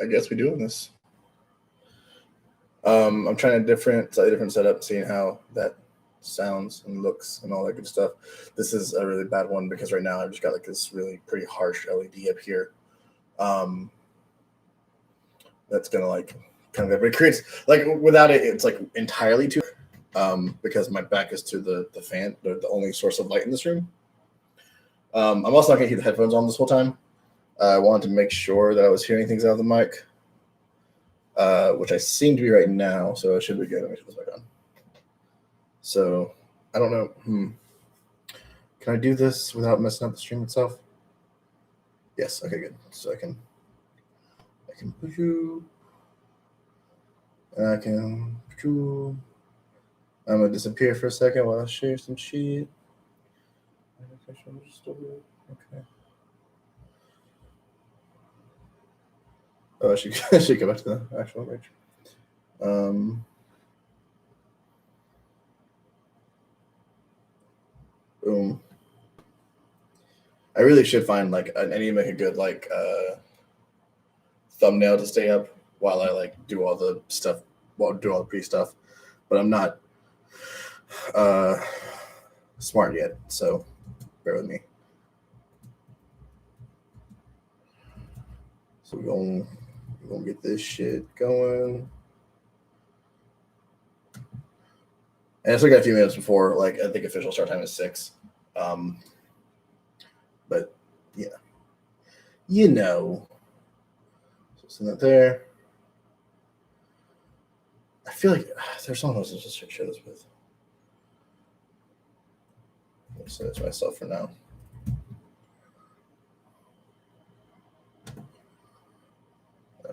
I guess we're doing this. I'm trying a slightly different setup, seeing how that sounds and looks and all that good stuff. This is a really bad one because right now I've just got like this really pretty harsh LED up here. That's gonna like kind of, it creates like, without it, it's like entirely too, because my back is to the fan, the only source of light in this room. I'm also not gonna keep the headphones on this whole time. I wanted to make sure that I was hearing things out of the mic, which I seem to be right now, so it should be good. Let me put this back on. So I don't know. Can I do this without messing up the stream itself? Yes. Okay, good. So I can push you. I can push you. I'm gonna disappear for a second while I share some shit. Okay. Oh, I should go back to the actual image. Boom. I really should find like I need to make a good like thumbnail to stay up while I like do all the stuff, do all the pre stuff, but I'm not smart yet, so bear with me. So we're gonna get this shit going. And I still got a few minutes before, like, I think official start time is 6. But yeah, you know. So send that there. I feel like there's someone else to just share this with. I'll send it to myself for now.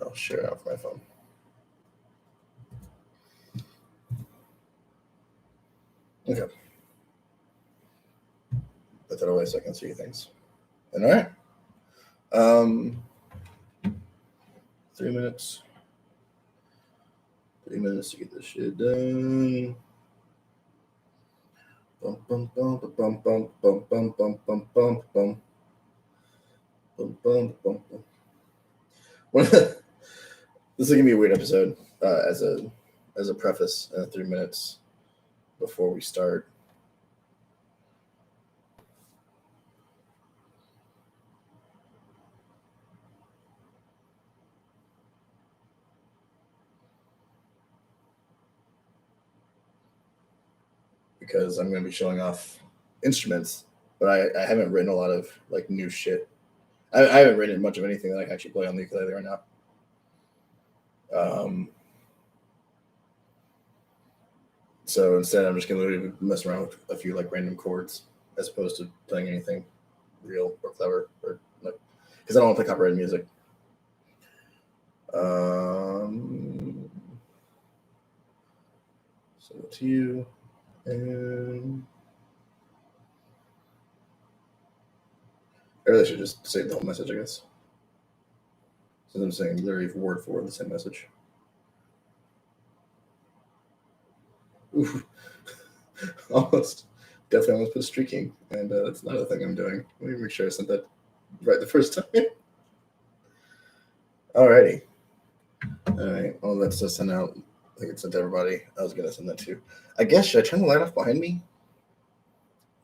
I'll share it out for my phone. Okay. Put that away so I can see things. And all right. 3 minutes. 3 minutes to get this shit done. Bum bum bum bum bum bum bum bum bum bum bum. Bum bum bum bum. This is gonna be a weird episode, as a preface, 3 minutes before we start. Because I'm going to be showing off instruments, but I haven't written a lot of like new shit. I haven't written much of anything that I can actually play on the ukulele right now. So instead, I'm just going to mess around with a few like random chords as opposed to playing anything real or clever, or like, because I don't want to play copyrighted music. So to you, and I really should just say the whole message, I guess. Since I'm saying literally word for word the same message. Ooh. Almost. Definitely almost put streaking, and that's another thing I'm doing. Let me make sure I sent that right the first time. Alrighty. Alright, well, that's just sent out. I think it's sent to everybody. I was going to send that too. I guess, should I turn the light off behind me?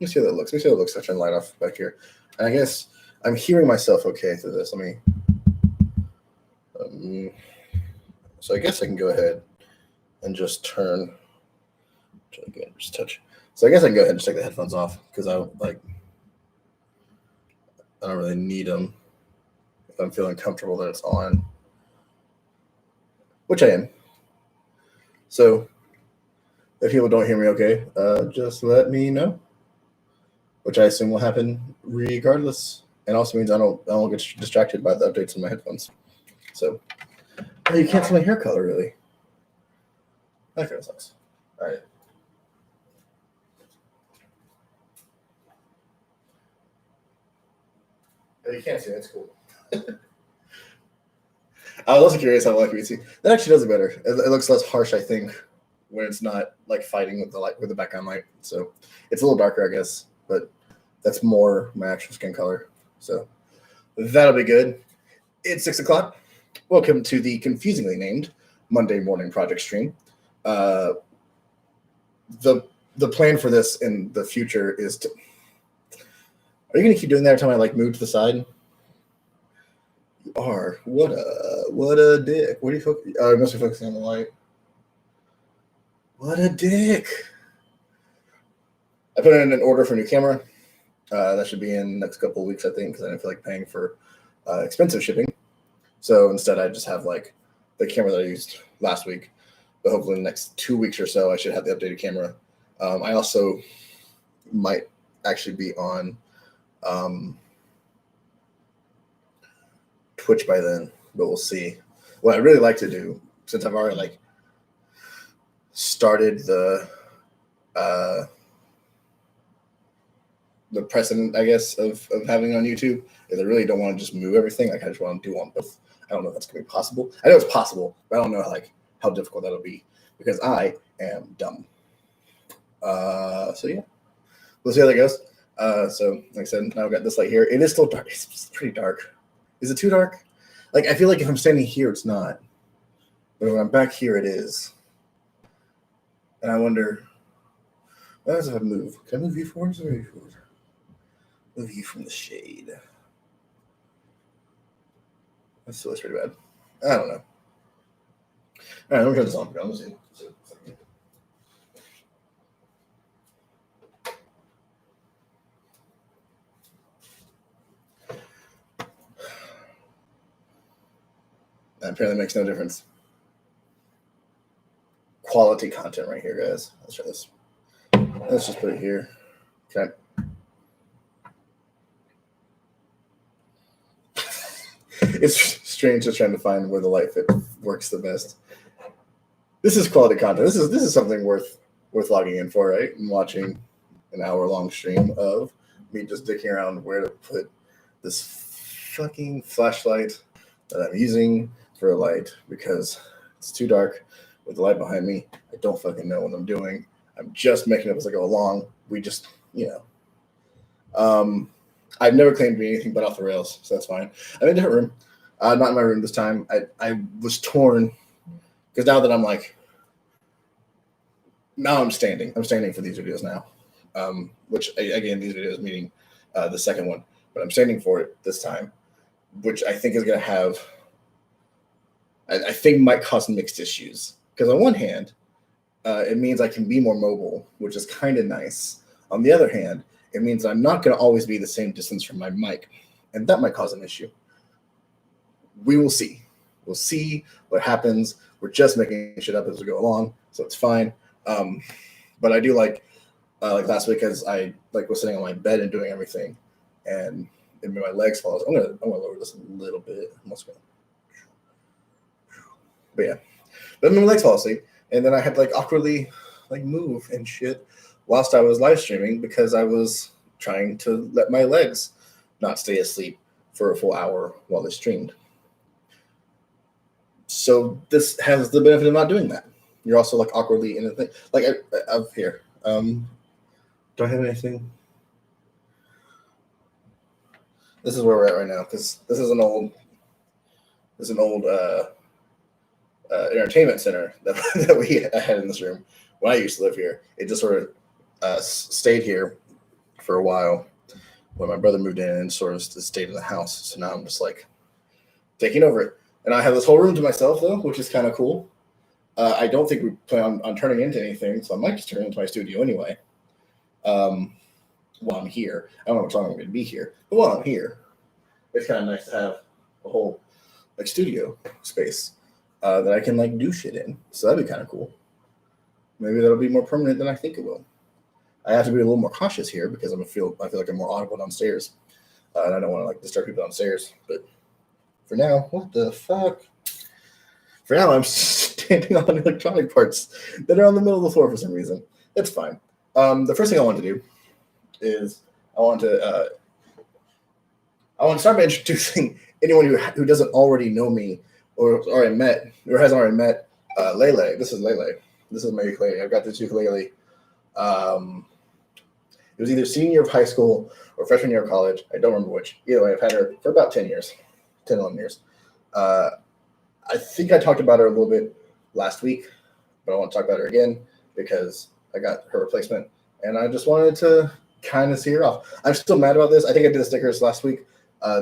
Let me see how that looks. I turn the light off back here. And I guess I'm hearing myself okay through this. Let me. So I guess I can go ahead and just turn. Again, just touch. So I guess I can go ahead and just take the headphones off because I don't really need them if I'm feeling comfortable that it's on, which I am. So if people don't hear me okay, just let me know, which I assume will happen regardless, and also means I don't get distracted by the updates in my headphones. So you can't see my hair color really. That kind of sucks. All right. You can't see. That's cool. I was also curious how lucky we see. That actually does it better. It looks less harsh, I think, when it's not like fighting with the light, with the background light. So it's a little darker, I guess, but That's more my actual skin color. So that'll be good. It's 6 o'clock. Welcome to the confusingly named Monday morning project stream. Uh, the plan for this in the future is to. Are you gonna keep doing that every time I like move to the side? You are. What a dick. What are you focusing? Oh, I must be focusing on the light. What a dick. I put in an order for a new camera. That should be in the next couple of weeks, I think, because I didn't feel like paying for expensive shipping. So instead, I just have like the camera that I used last week. But hopefully, in the next 2 weeks or so, I should have the updated camera. I also might actually be on Twitch by then, but we'll see. What I'd really like to do, since I've already like started the precedent, I guess, of having it on YouTube, is I really don't want to just move everything. Like I just want to do on both. I don't know if that's gonna be possible. I know it's possible, but I don't know like how difficult that'll be because I am dumb. So yeah, we'll see how that goes. So like I said, now I've got this light here. It is still dark. It's pretty dark. Is it too dark? Like I feel like if I'm standing here, it's not. But when I'm back here, it is. And I wonder, what happens if I move? Can I move you forwards or you forwards? Move you from the shade. That's still pretty bad. I don't know. All right, let me turn this on. Let's see. That apparently makes no difference. Quality content right here, guys. Let's try this. Let's just put it here. Okay. It's strange just trying to find where the light fit works the best. This is quality content. This is something worth logging in for, right? And watching an hour-long stream of me just dicking around where to put this fucking flashlight that I'm using for a light because it's too dark with the light behind me. I don't fucking know what I'm doing. I'm just making it up as I go along. We just, I've never claimed to be anything but off the rails, so that's fine. I'm in a different room. Not in my room this time. I was torn because now that I'm like, now I'm standing. I'm standing for these videos now, which again, these videos meaning the second one, but I'm standing for it this time, which I think is going to have, I think might cause mixed issues. Because on one hand, it means I can be more mobile, which is kind of nice. On the other hand, it means I'm not going to always be the same distance from my mic, and that might cause an issue. We will see. We'll see what happens. We're just making shit up as we go along, so it's fine. But I do like last week, as I was sitting on my bed and doing everything, and it made my legs fall. I'm gonna lower this a little bit. But yeah, but my legs fall asleep, and then I had to awkwardly move and shit whilst I was live streaming because I was trying to let my legs not stay asleep for a full hour while they streamed. So this has the benefit of not doing that. You're also awkwardly in a thing. Up here. Do I have anything? This is where we're at right now because this is an old entertainment center that we had in this room when I used to live here. It just sort of stayed here for a while when my brother moved in and sort of stayed in the house. So now I'm just taking over it. And I have this whole room to myself though, which is kind of cool. I don't think we plan on turning into anything, so I might just turn it into my studio anyway. While I'm here. I don't know what time I'm going to be here, but while I'm here, it's kind of nice to have a whole studio space that I can do shit in. So that'd be kind of cool. Maybe that'll be more permanent than I think it will. I have to be a little more cautious here because I feel like I'm more audible downstairs, and I don't want to disturb people downstairs. But for now, what the fuck? For now, I'm standing on electronic parts that are on the middle of the floor for some reason. It's fine. The first thing I want to do is I want to start by introducing anyone who doesn't already know me or has already met Lele. This is Lele. This is my ukulele. I've got this ukulele. It was either senior year of high school or freshman year of college. I don't remember which. Either way, I've had her for about 10 years, 10, 11 years. I think I talked about her a little bit last week, but I want to talk about her again because I got her replacement, and I just wanted to kind of see her off. I'm still mad about this. I think I did the stickers last week.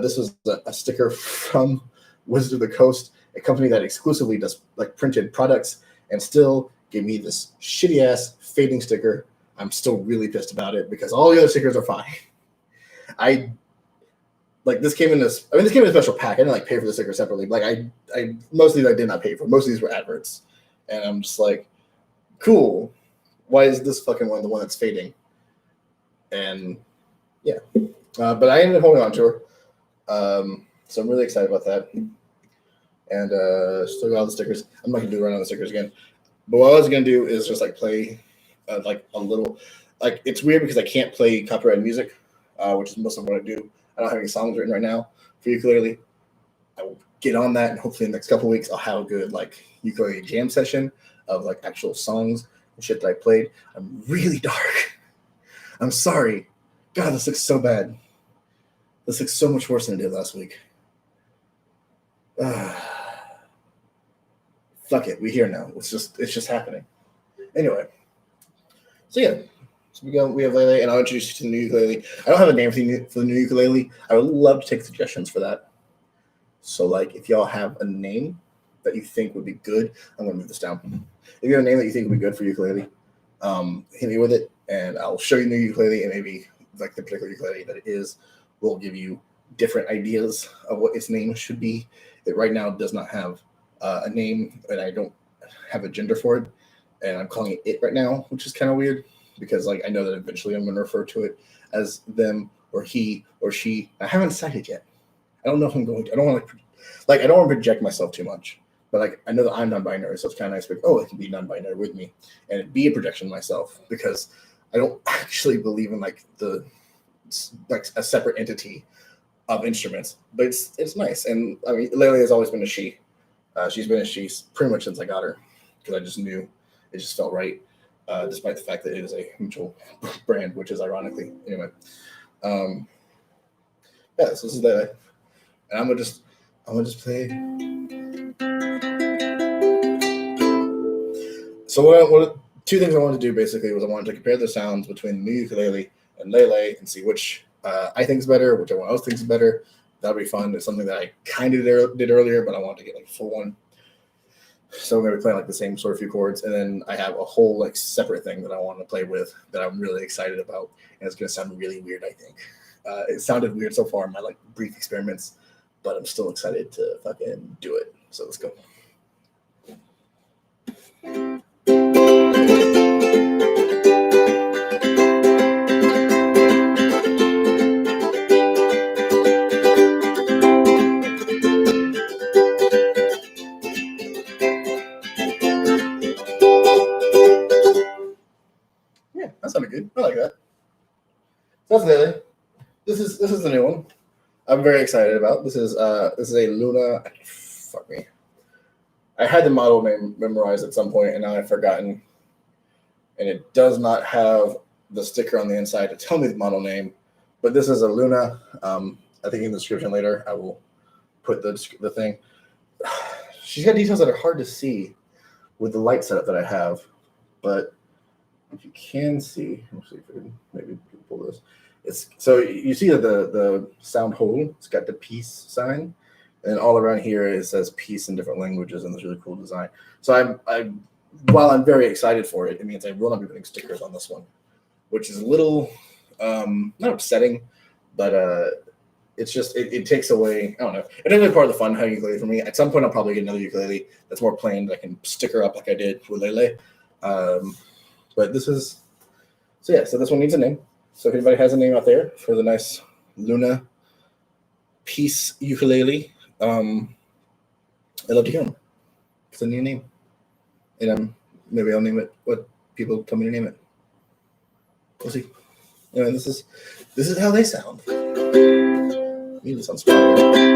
This was a sticker from Wizard of the Coast, a company that exclusively does like printed products, and still gave me this shitty ass fading sticker. I'm still really pissed about it because all the other stickers are fine. I like this came in this. I mean, this came in a special pack. I didn't like pay for the sticker separately. Like I most of these I did not pay for. Most of these were adverts, and I'm just like, cool. Why is this fucking one the one that's fading? And yeah, but I ended up holding on to her. So I'm really excited about that. And still got all the stickers. I'm not gonna do right on the stickers again. But what I was gonna do is just like play like a little. Like it's weird because I can't play copyrighted music, which is most of what I do. I don't have any songs written right now for ukulele. I will get on that, and hopefully in the next couple of weeks I'll have a good like ukulele jam session of like actual songs and shit that I played. I'm really dark. I'm sorry. God, this looks so bad. This looks so much worse than it did last week. Fuck it, we're here now. It's just happening. Anyway, so yeah, so we have Lele, and I'll introduce you to the new ukulele. I don't have a name for the new ukulele. I would love to take suggestions for that. So like, if y'all have a name that you think would be good, I'm gonna move this down. If you have a name that you think would be good for ukulele, hit me with it, and I'll show you the new ukulele, and maybe like the particular ukulele that it is will give you different ideas of what its name should be. It right now does not have a name, and I don't have a gender for it, and I'm calling it right now, which is kind of weird because like I know that eventually I'm going to refer to it as them or he or she. I haven't decided yet. I don't know if I'm going to. I don't want to I don't want to project myself too much, but like I know that I'm non-binary, so it's kind of nice. But it can be non-binary with me and it'd be a projection of myself because I don't actually believe in like a separate entity of instruments, but it's nice. And I mean, Lele has always been a she. She's been a she pretty much since I got her because I just knew it just felt right, despite the fact that it is a mutual brand, which is ironically anyway. Yeah, so this is Lele, and I'm gonna just play. So what two things I wanted to do basically was I wanted to compare the sounds between the new ukulele and Lele and see which I think is better, which everyone else thinks is better. That'll be fun. It's something that I kind of did earlier, but I wanted to get like a full one. So I'm going to be playing like the same sort of few chords, and then I have a whole like separate thing that I want to play with that I'm really excited about, and it's going to sound really weird. I think it sounded weird so far in my like brief experiments, but I'm still excited to fucking do it. So let's go. Yeah, that sounded good. I like that. That's Lele. This is the new one. I'm very excited about. This is a Luna. Fuck me. I had the model name memorized at some point, and now I've forgotten. And it does not have the sticker on the inside to tell me the model name. But this is a Luna. I think in the description later I will put the thing. She's got details that are hard to see with the light setup that I have, but if you can see, let's see if I can maybe pull this. It's so you see that the sound hole, it's got the peace sign, and all around here it says peace in different languages, and this really cool design. So I'm while I'm very excited for it, it means I will not be putting stickers on this one, which is a little not upsetting, but it's just it takes away. I don't know. It's really part of the fun having ukulele for me. At some point, I'll probably get another ukulele that's more plain that I can sticker up like I did with Lele. But this is so yeah. So this one needs a name. So if anybody has a name out there for the nice Luna Peace ukulele, I'd love to hear them. It's a new name, and maybe I'll name it what people tell me to name it. We'll see. Anyway, this is how they sound. Maybe this sounds fun.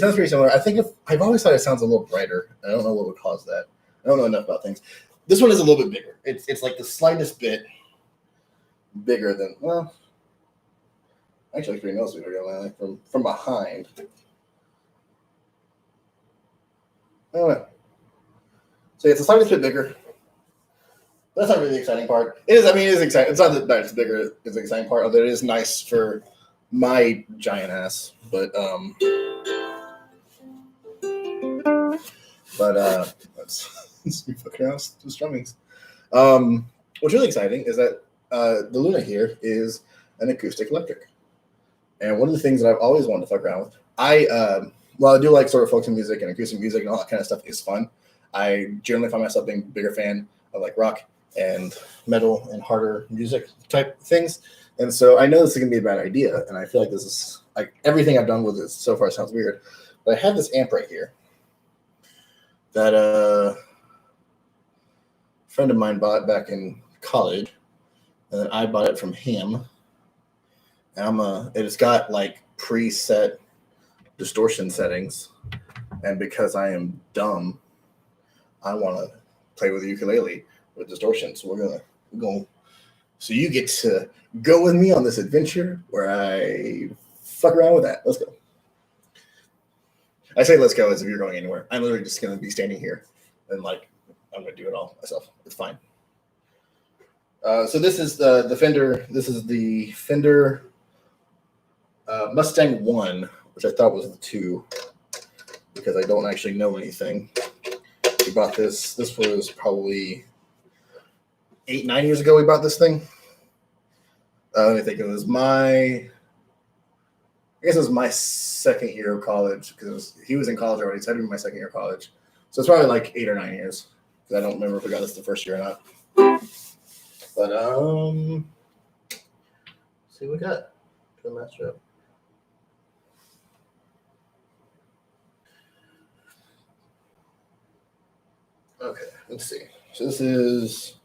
sounds pretty similar. I think if I've always thought it sounds a little brighter. I don't know what would cause that. I don't know enough about things. This one is a little bit bigger. It's like the slightest bit bigger than well. Actually, it's pretty noticeably bigger from behind. I don't know. So yeah, it's a slightest bit bigger. That's not really the exciting part. It is. I mean, it is exciting. It's not that it's bigger. It's the exciting part. Although it is nice for my giant ass. Let's be fucking around with strummings. What's really exciting is that the Luna here is an acoustic electric, and one of the things that I've always wanted to fuck around with. While I do like sort of folk music and acoustic music and all that kind of stuff is fun. I generally find myself being a bigger fan of like rock and metal and harder music type things. And so I know this is gonna be a bad idea, and I feel like this is like everything I've done with this so far sounds weird. But I have this amp right here that a friend of mine bought back in college, and then I bought it from him. And it's got like preset distortion settings, and because I am dumb, I want to play with the ukulele with distortion. So we're gonna. So you get to go with me on this adventure where I fuck around with that. Let's go. I say let's go as if you're going anywhere. I'm literally just gonna be standing here and like I'm gonna do it all myself. It's fine. So this is the Fender. This is the Fender Mustang 1, which I thought was the 2 because I don't actually know anything. We bought this. This was probably 8-9 years ago. We bought this thing. Let me think. I guess it was my second year of college because he was in college already. So I'd be my second year of college. So it's probably like 8 or 9 years because I don't remember if we got this the first year or not. But let's see what we got. Turn the master up. Okay, let's see. So it's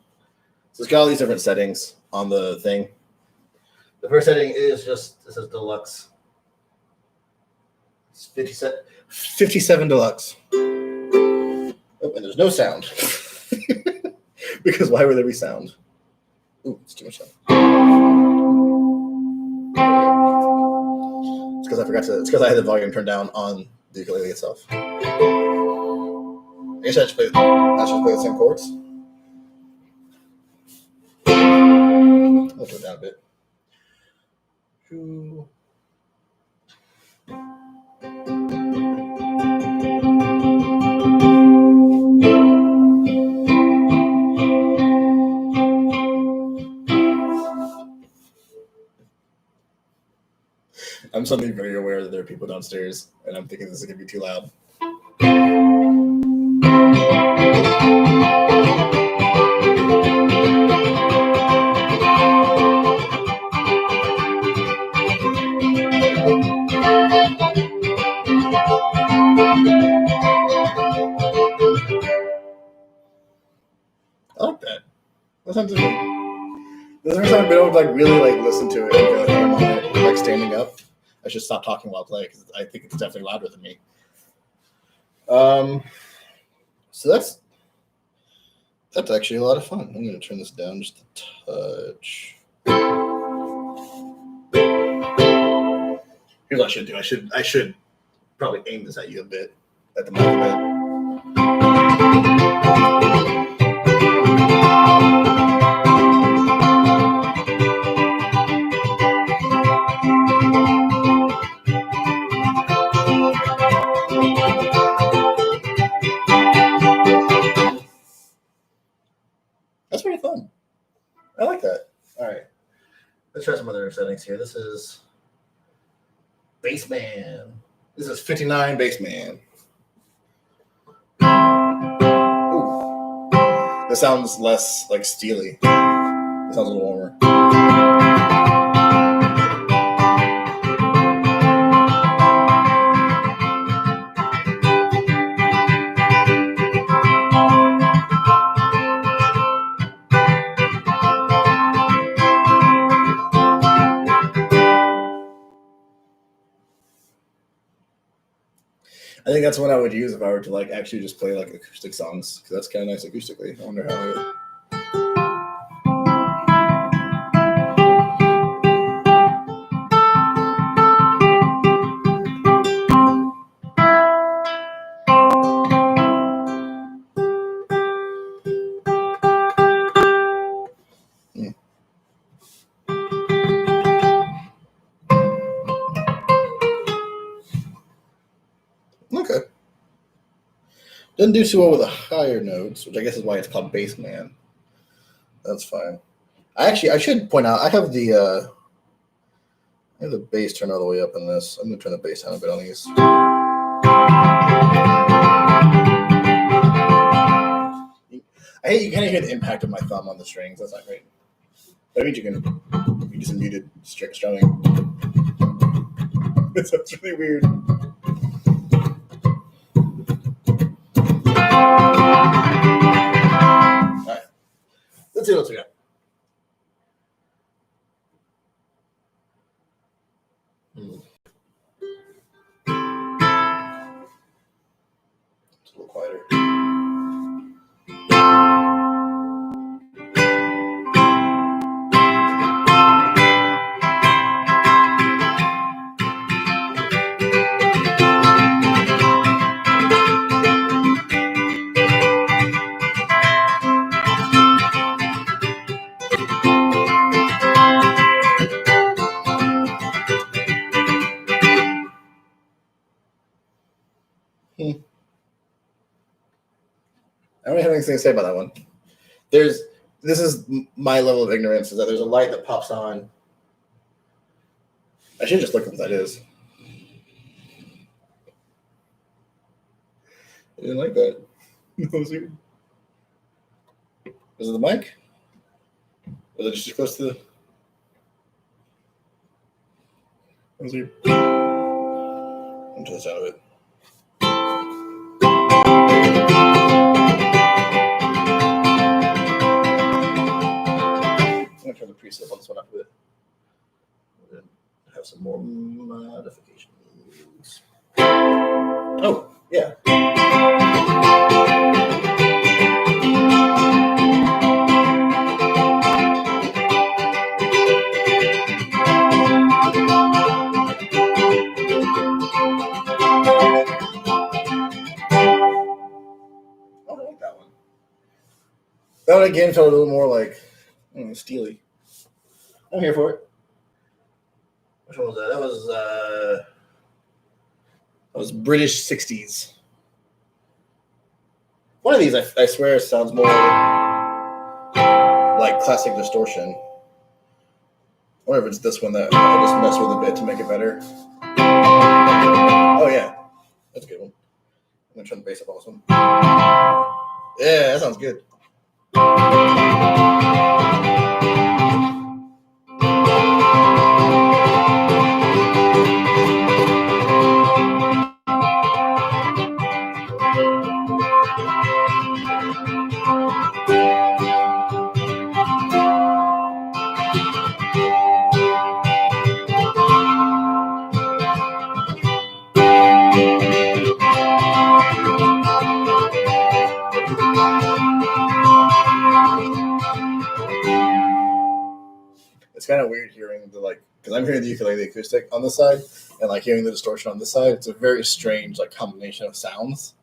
got all these different settings on the thing. The first setting is this is deluxe. It's 57 deluxe. Oh, and there's no sound. Because why would there be sound? Ooh, it's too much sound. It's because I had the volume turned down on the ukulele itself. I guess I should play the same chords. I'll turn it down a bit. I'm suddenly very aware that there are people downstairs, and I'm thinking this is going to be too loud. I like that. That sounds good. This is the first time I've been able to like really like listen to it and go ham on it, like standing up. I should stop talking while I play because I think it's definitely louder than me. So that's actually a lot of fun. I'm going to turn this down just a touch. Here's what I should do. I should probably aim this at you a bit, at the mic a bit. That's pretty fun. I like that. All right. Let's try some other settings here. This is Bassman. This is 59 Bassman. Ooh. This sounds less like steely. It sounds a little warmer. think that's what I would use if I were to like actually just play like acoustic songs, because that's kind of nice acoustically. I wonder how. Okay. Doesn't do too well with the higher notes, which I guess is why it's called bass man. That's fine. I should point out I have the bass turned all the way up in this. I'm gonna turn the bass down a bit on these. I hate you kind of hear the impact of my thumb on the strings. That's not great. That means you can be just muted strumming. It sounds really weird. Alright. Let's see what else we got. It's a little quieter. I don't have anything to say about that one. This is my level of ignorance, is that there's a light that pops on. I should just look at what that is. I didn't like that. Was it the mic? Was it just close to the... Was it... I'm to the sound of it. I'm going to turn the preset on this one after it. We're going to have some more modifications. Oh, yeah. That one again felt a little more like steely. I'm here for it. Which one was that? That was British 60s. One of these, I swear, sounds more like classic distortion. I wonder if it's this one that I just messed with a bit to make it better. Oh yeah, that's a good one. I'm gonna turn the bass up on this one. Yeah, that sounds good. It's kind of weird hearing because I'm hearing the ukulele acoustic on this side and like hearing the distortion on this side. It's a very strange combination of sounds.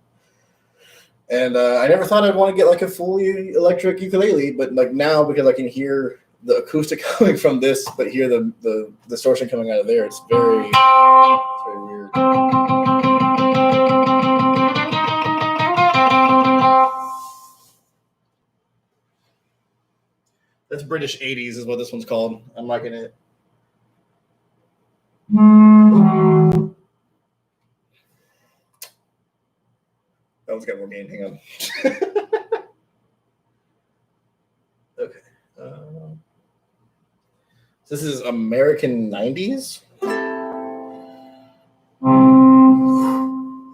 And I never thought I'd want to get like a fully electric ukulele, but like now, because I can hear the acoustic coming from this, but hear the distortion coming out of there, it's very weird. That's British 80s is what this one's called. I'm liking it. That one's got more gain. Hang on. Okay. This is American 90s.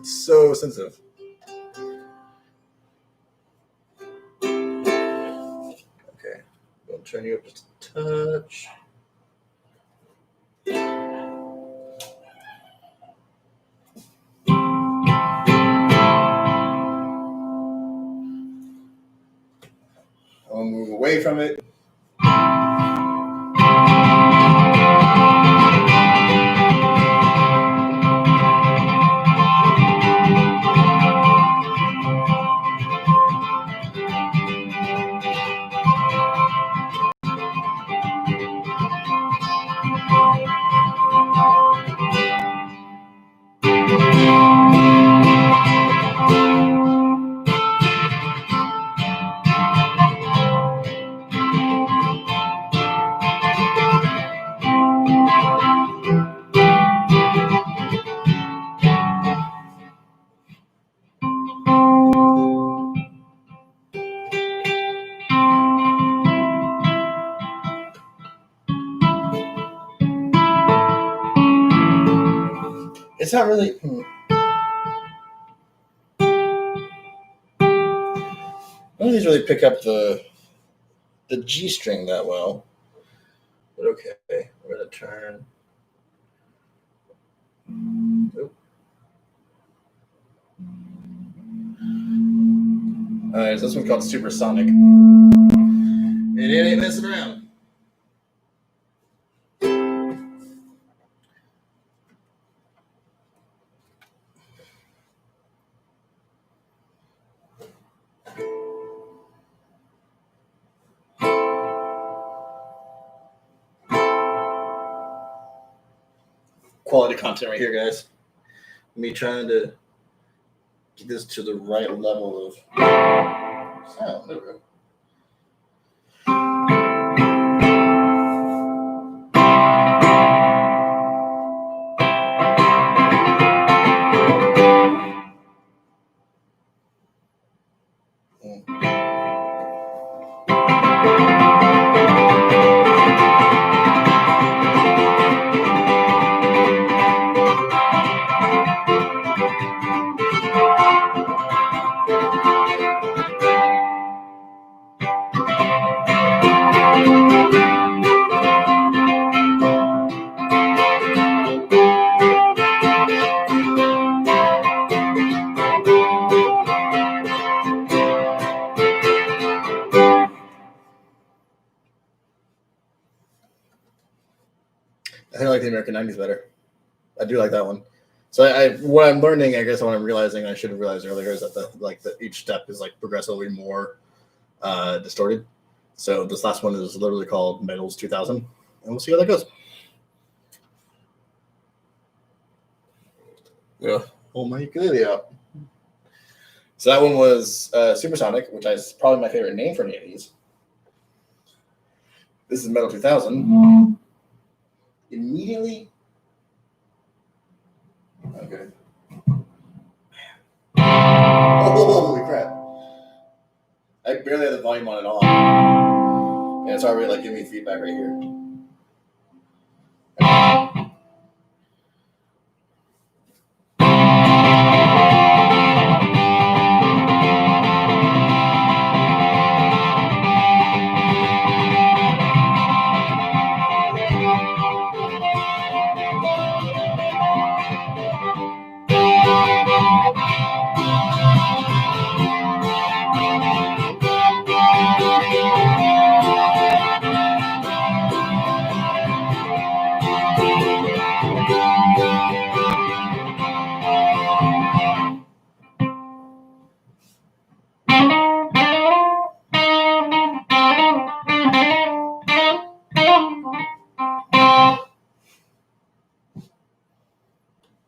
It's so sensitive. Okay. I'll turn you up just a touch. I'll move away from it. It's not really. None of these really pick up the G string that well. But okay, we're gonna turn. Oop. All right, so this one's called Supersonic. And it ain't messing around. Quality content right here, guys. Me trying to get this to the right level of sound. There we go. I think I like the American 90s better. I do like that one. So what I'm learning, I guess what I'm realizing I should have realized earlier is that each step is like progressively more distorted. So this last one is literally called Metals 2000, and we'll see how that goes. Yeah, hold my ukulele out. So that one was Supersonic, which is probably my favorite name for any of these. This is Metal 2000. Immediately. Okay. Oh, holy crap. I barely have the volume on at all. And it's already like giving me feedback right here.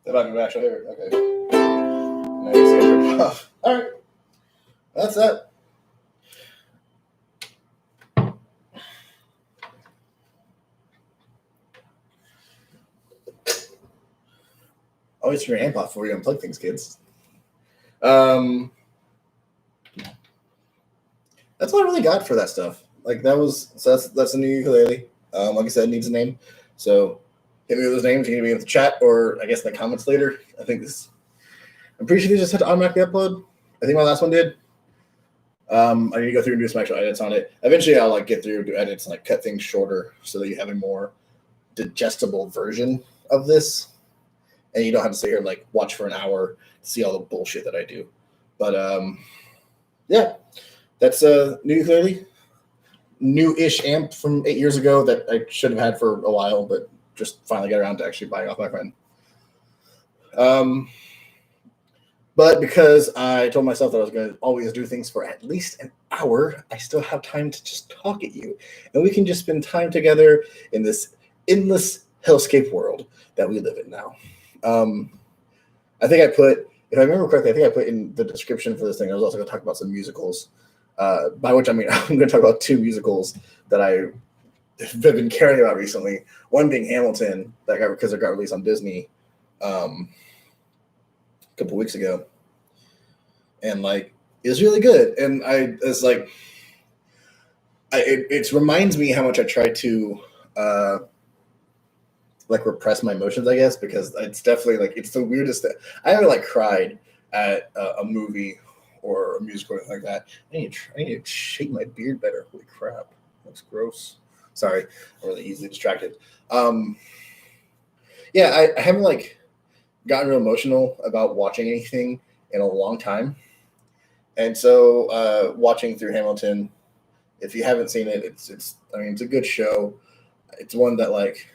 That might be my actual favorite. Okay. Nice. All right. That's that. Always turn your amp off before you unplug things, kids. That's all I really got for that stuff. Like that's a new ukulele. Like I said, it needs a name. So hit me with those names. You can be in the chat or I guess in the comments later. I'm pretty sure they just had to automatically upload. I think my last one did. I need to go through and do some actual edits on it. Eventually I'll like get through, do edits and like cut things shorter so that you have a more digestible version of this. And you don't have to sit here and like watch for an hour to see all the bullshit that I do. But yeah, that's new ukulele. new-ish amp from 8 years ago that I should have had for a while, but just finally got around to actually buying off my friend. But because I told myself that I was going to always do things for at least an hour, I still have time to just talk at you. And we can just spend time together in this endless hellscape world that we live in now. I think I put, if I remember correctly, I think I put in the description for this thing, I was also going to talk about some musicals, by which I mean I'm going to talk about 2 musicals that I have been caring about recently. One being Hamilton, because it got released on Disney a couple weeks ago, and like it's really good. And it reminds me how much I try to like repress my emotions, I guess, because it's definitely like it's the weirdest thing. I haven't like cried at a movie or a musical or anything like that. I need to shape my beard better. Holy crap, looks gross. Sorry, I'm really easily distracted. Yeah, I haven't like gotten real emotional about watching anything in a long time, and so watching through Hamilton. If you haven't seen it, it's a good show. It's one that like.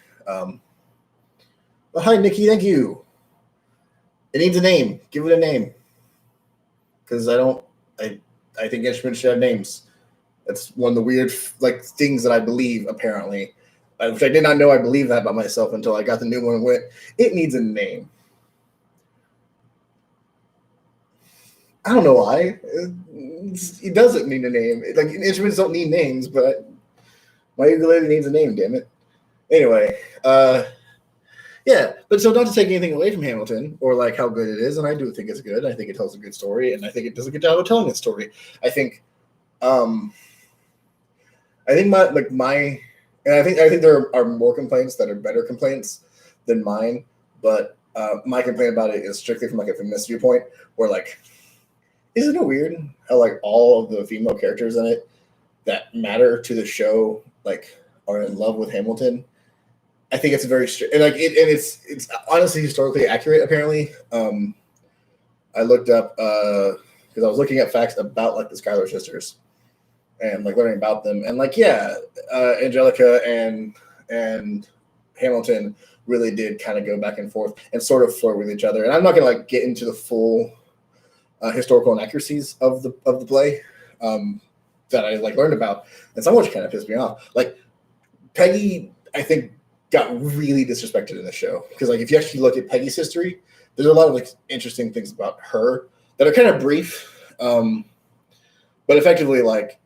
Oh, hi, Nikki. Thank you. It needs a name. Give it a name. Because I think instruments should have names. That's one of the weird like things that I believe, apparently. Which I did not know I believed that about myself until I got the new one and went, it needs a name. I don't know why. It doesn't need a name. Like instruments don't need names, but my ukulele needs a name, damn it. Anyway, yeah, but so not to take anything away from Hamilton or like how good it is, and I do think it's good. I think it tells a good story, and I think it does a good job of telling its story. I think I think I think there are more complaints that are better complaints than mine, but my complaint about it is strictly from like a feminist viewpoint, where like, isn't it weird how like all of the female characters in it that matter to the show like are in love with Hamilton? I think it's very and like it's honestly historically accurate. Apparently, I looked up because I was looking at facts about like the Schuyler sisters and like learning about them, and like Angelica and Hamilton really did kind of go back and forth and sort of flirt with each other. And I'm not gonna like get into the full historical inaccuracies of the play that I like learned about, and some of which kind of pissed me off. Like Peggy, I think, got really disrespected in the show because like if you actually look at Peggy's history, there's a lot of like interesting things about her that are kind of brief, but effectively like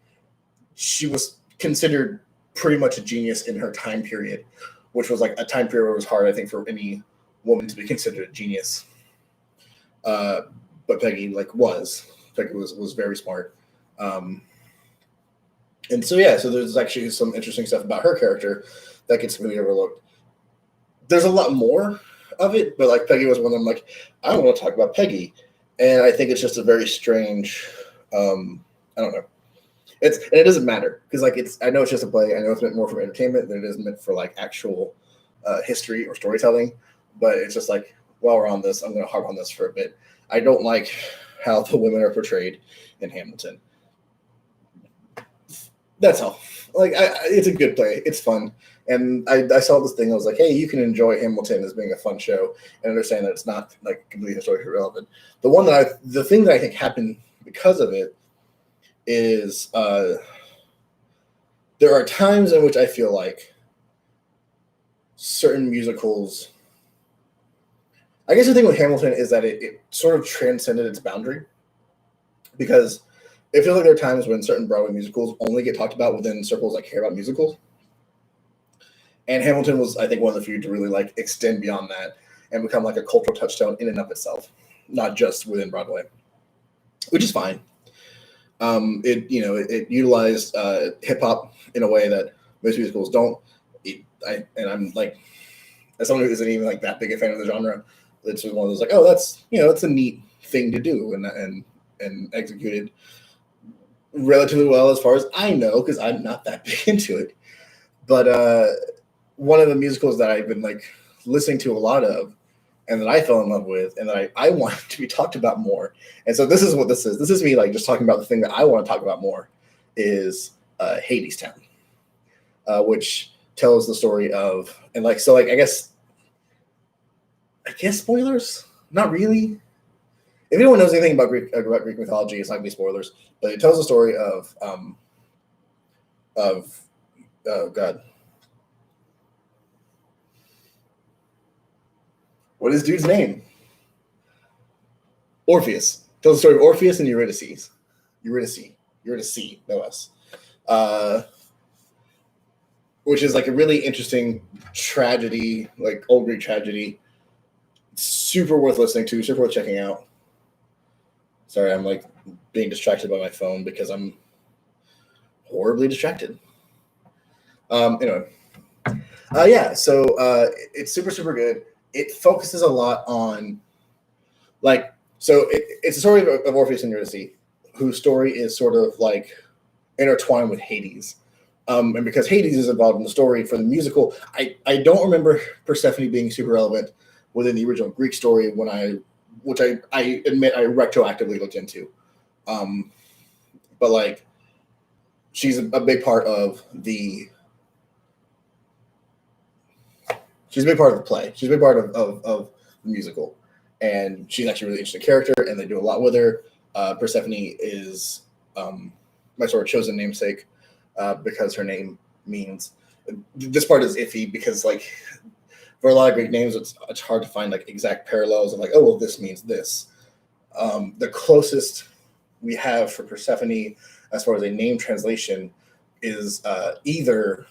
she was considered pretty much a genius in her time period, which was like a time period where it was hard, I think, for any woman to be considered a genius. But Peggy was very smart. And so so there's actually some interesting stuff about her character that gets really overlooked. There's a lot more of it, but like Peggy was one of them. Like, I don't want to talk about Peggy, and I think it's just a very strange. I don't know. And it doesn't matter because like I know it's just a play. I know it's meant more for entertainment than it is meant for like actual history or storytelling. But it's just like while we're on this, I'm going to harp on this for a bit. I don't like how the women are portrayed in Hamilton. That's all. Like, it's a good play. It's fun. And I saw this thing. I was like, hey, you can enjoy Hamilton as being a fun show and understand that it's not like completely historically relevant. The thing that I think happened because of it is there are times in which I feel like certain musicals. I guess the thing with Hamilton is that it sort of transcended its boundary because it feels like there are times when certain Broadway musicals only get talked about within circles that care about musicals. And Hamilton was, I think, one of the few to really like extend beyond that and become like a cultural touchstone in and of itself, not just within Broadway, which is fine. It utilized hip hop in a way that most musicals don't. I'm like, as someone who isn't even like that big a fan of the genre, it's one of those like, oh, that's it's a neat thing to do and executed relatively well as far as I know, because I'm not that big into it. But one of the musicals that I've been like listening to a lot of and that I fell in love with and that I want to be talked about more. And so this is what this is. This is me like just talking about the thing that I want to talk about more is Hadestown. which tells the story of, and like, so like, I guess spoilers, not really. If anyone knows anything about Greek mythology, it's not gonna be spoilers, but it tells the story of oh god, what is dude's name? Orpheus. Tells the story of Orpheus and Eurydice. Eurydice, no S. Which is like a really interesting tragedy, like old Greek tragedy. Super worth listening to, super worth checking out. Sorry, I'm like being distracted by my phone because I'm horribly distracted. Anyway, yeah, so it's super, super good. It focuses a lot on, like, so it's a story of Orpheus and Eurydice, whose story is sort of like intertwined with Hades. And because Hades is involved in the story for the musical, I don't remember Persephone being super relevant within the original Greek story which I admit I retroactively looked into. But like, she's a big part of the play. She's a big part of the musical, and she's actually a really interesting character, and they do a lot with her. Persephone is my sort of chosen namesake because her name means. This part is iffy because like for a lot of Greek names, it's hard to find like exact parallels of like, oh well, this means this. The closest we have for Persephone as far as a name translation is either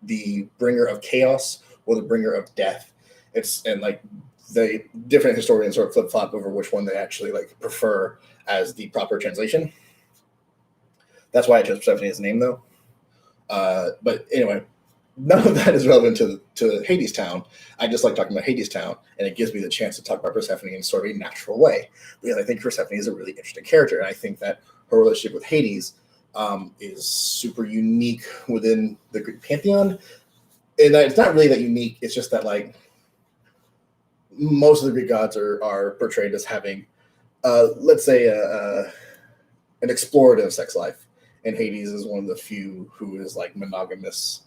the bringer of chaos or the bringer of death. And like the different historians sort of flip flop over which one they actually like prefer as the proper translation. That's why I chose Persephone as a name though. But anyway, none of that is relevant to Hades Town. I just like talking about Hades Town, and it gives me the chance to talk about Persephone in sort of a natural way because I think Persephone is a really interesting character, and I think that her relationship with Hades is super unique within the Greek pantheon. And it's not really that unique. It's just that like most of the Greek gods are portrayed as having, let's say, an explorative sex life, and Hades is one of the few who is like monogamous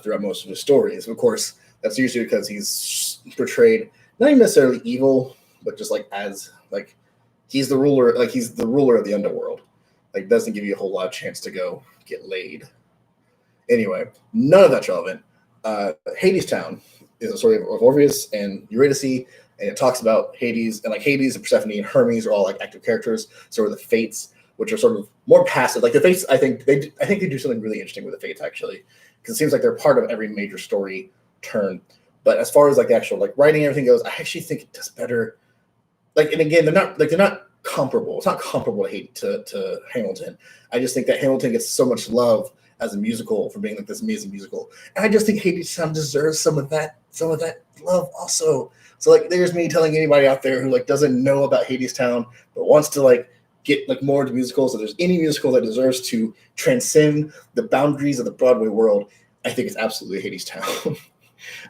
throughout most of his stories. Of course, that's usually because he's portrayed not even necessarily evil, but just like as like he's the ruler of the underworld. Like doesn't give you a whole lot of chance to go get laid. Anyway, none of that's relevant. Hades Town is a story of Orpheus and Eurydice, and it talks about Hades, and like Hades and Persephone and Hermes are all like active characters. So are the Fates, which are sort of more passive. Like the Fates, I think they do something really interesting with the Fates actually, because it seems like they're part of every major story turn. But as far as like the actual like writing and everything goes, I actually think it does better. Like, and again, they're not comparable. It's not comparable to Hamilton. I just think that Hamilton gets so much love as a musical for being like this amazing musical, and I just think Hades Town deserves some of that love also. So like, there's me telling anybody out there who like doesn't know about Hades Town but wants to like get like more into musicals. If there's any musical that deserves to transcend the boundaries of the Broadway world, I think it's absolutely Hades Town.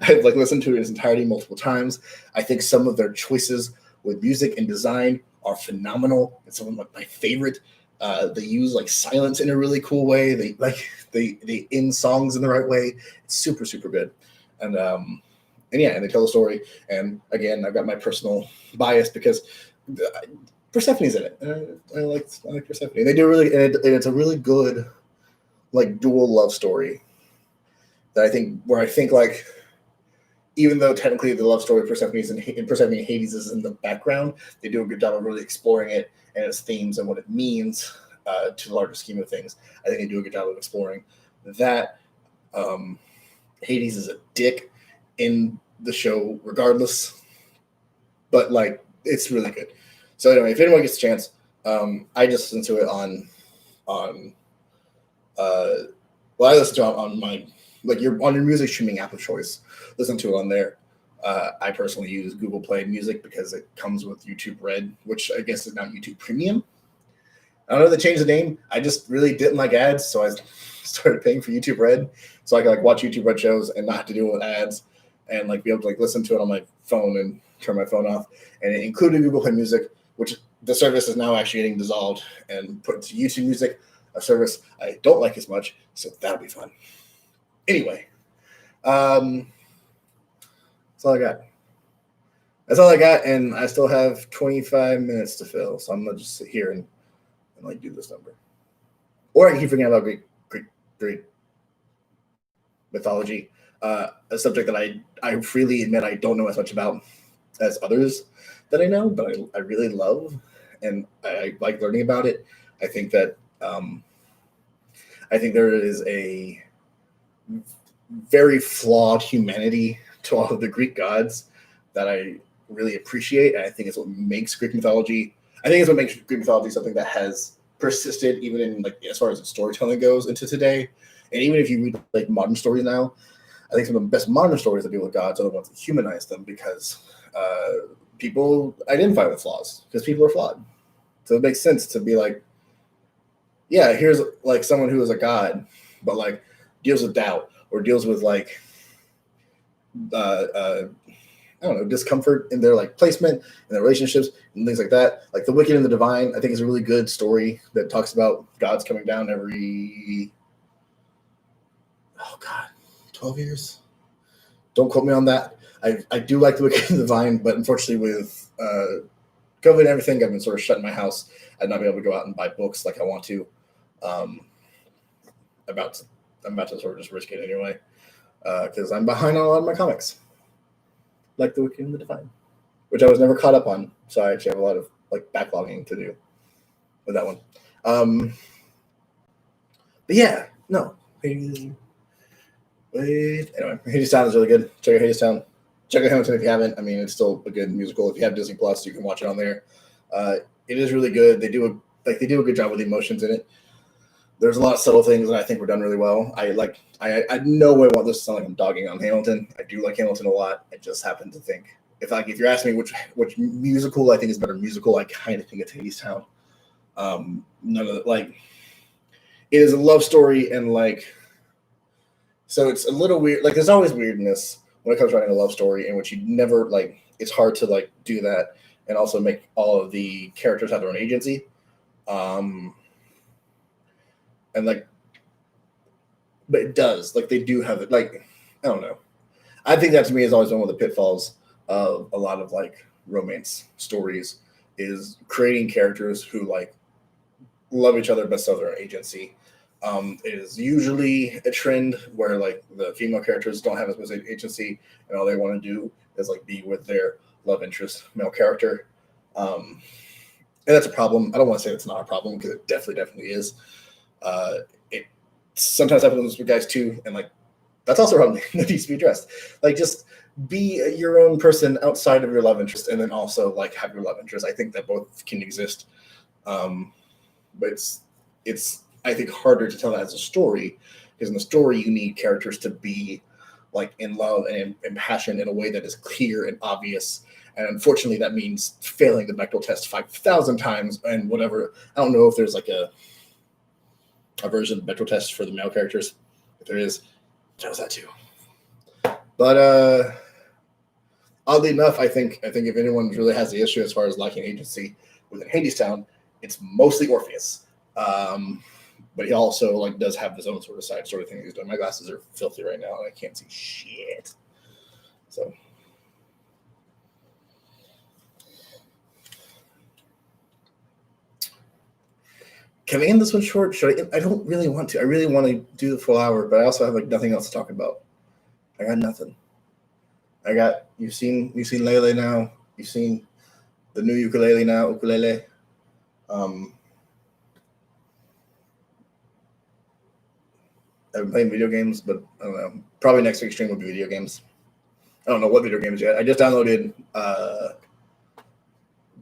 I've like listened to it in its entirety multiple times. I think some of their choices with music and design are phenomenal. It's some of my favorite. They use like silence in a really cool way. They end songs in the right way. It's super, super good. And yeah, and they tell the story. And again, I've got my personal bias because Persephone's in it. And I like Persephone. They do really, and it's a really good like dual love story that I think like, even though technically the love story of Persephone and Hades is in the background, they do a good job of really exploring it and its themes and what it means to the larger scheme of things. I think they do a good job of exploring that. Hades is a dick in the show regardless, but like it's really good. So anyway, if anyone gets a chance, I just listened to it on I listened to it on my on your music streaming app of choice. Listen to it on there. I personally use Google Play Music because it comes with YouTube Red, which I guess is now YouTube Premium. I don't know if they changed the name. I just really didn't like ads, so I started paying for YouTube Red so I could like watch YouTube Red shows and not have to deal with ads and like be able to like listen to it on my phone and turn my phone off. And it included Google Play Music, which the service is now actually getting dissolved and put into YouTube Music, a service I don't like as much. So that'll be fun. Anyway, that's all I got. That's all I got, and I still have 25 minutes to fill, so I'm gonna just sit here and like do this number. Or I can keep forgetting about Greek mythology, a subject that I freely admit I don't know as much about as others that I know, but I really love, and I like learning about it. I think that I think there is a very flawed humanity to all of the Greek gods that I really appreciate, and I think it's what makes Greek mythology. I think it's what makes Greek mythology something that has persisted even in like as far as storytelling goes into today. And even if you read like modern stories now, I think some of the best modern stories that deal with gods are the ones that humanize them because people identify with flaws because people are flawed. So it makes sense to be like, yeah, here's like someone who is a god, but like deals with doubt or deals with like I don't know, discomfort in their like placement and their relationships and things like that. Like The Wicked and the Divine, I think is a really good story that talks about gods coming down every 12 years. Don't quote me on that. I do like The Wicked and the Divine, but unfortunately with COVID and everything, I've been sort of shut in my house. I've not been able to go out and buy books like I want to. I'm about to sort of just risk it anyway because I'm behind on a lot of my comics, like The Wicked and the Divine, which I was never caught up on. So I actually have a lot of like backlogging to do with that one. But yeah, no. Anyway, Hadestown is really good. Check out Hadestown. Check out Hamilton if you haven't. I mean, it's still a good musical. If you have Disney Plus, you can watch it on there. It is really good. They do a good job with the emotions in it. There's a lot of subtle things that I think were done really well. I no way want this to sound like I'm dogging on Hamilton. I do like Hamilton a lot. I just happen to think if you're asking me which musical I think is better musical, I kind of think it's Hadestown. None of it it is a love story and like so it's a little weird. Like there's always weirdness when it comes to writing a love story in which you never like it's hard to like do that and also make all of the characters have their own agency. And like but it does. Like they do have it. Like I don't know. I think that to me is always one of the pitfalls of a lot of like romance stories is creating characters who like love each other but still have their own agency. It is usually a trend where like the female characters don't have as much agency and all they want to do is like be with their love interest male character. And that's a problem. I don't want to say it's not a problem because it definitely is. It sometimes happens with guys too, and like that's also a problem that needs to be addressed. Like just be your own person outside of your love interest, and then also like have your love interest. I think that both can exist, but it's I think harder to tell that as a story because in the story you need characters to be like in love and passion in a way that is clear and obvious. And unfortunately, that means failing the Bechdel test 5,000 times and whatever. I don't know if there's like a version of the Bechdel test for the male characters. If there is, chose that too. But oddly enough, I think if anyone really has the issue as far as lacking agency within Hadestown, it's mostly Orpheus. But he also like does have his own sort of side story thing he's doing. My glasses are filthy right now and I can't see shit. So can I end this one short? Should I don't really want to. I really want to do the full hour, but I also have like nothing else to talk about. I got nothing. You've seen Lele now. You've seen the new ukulele now, ukulele. I've been playing video games, but I don't know. Probably next week's stream will be video games. I don't know what video games yet. I just downloaded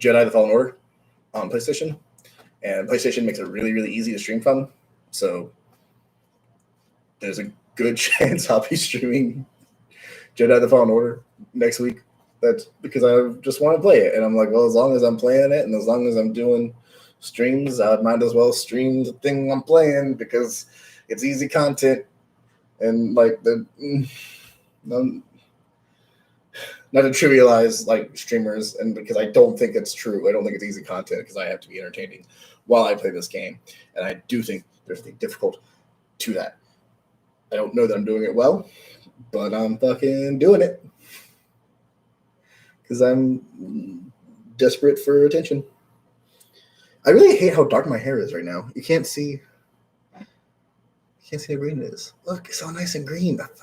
Jedi: The Fallen Order on PlayStation, and PlayStation makes it really easy to stream from. So there's a good chance I'll be streaming Jedi: The Fallen Order next week. That's because I just want to play it, and I'm like, well, as long as I'm playing it, and as long as I'm doing streams, I might as well stream the thing I'm playing because it's easy content, and like not to trivialize like streamers, and because I don't think it's true. I don't think it's easy content because I have to be entertaining while I play this game, and I do think there's something difficult to that. I don't know that I'm doing it well, but I'm fucking doing it because I'm desperate for attention. I really hate how dark my hair is right now. You can't see how green it is. Look, it's so nice and green. It's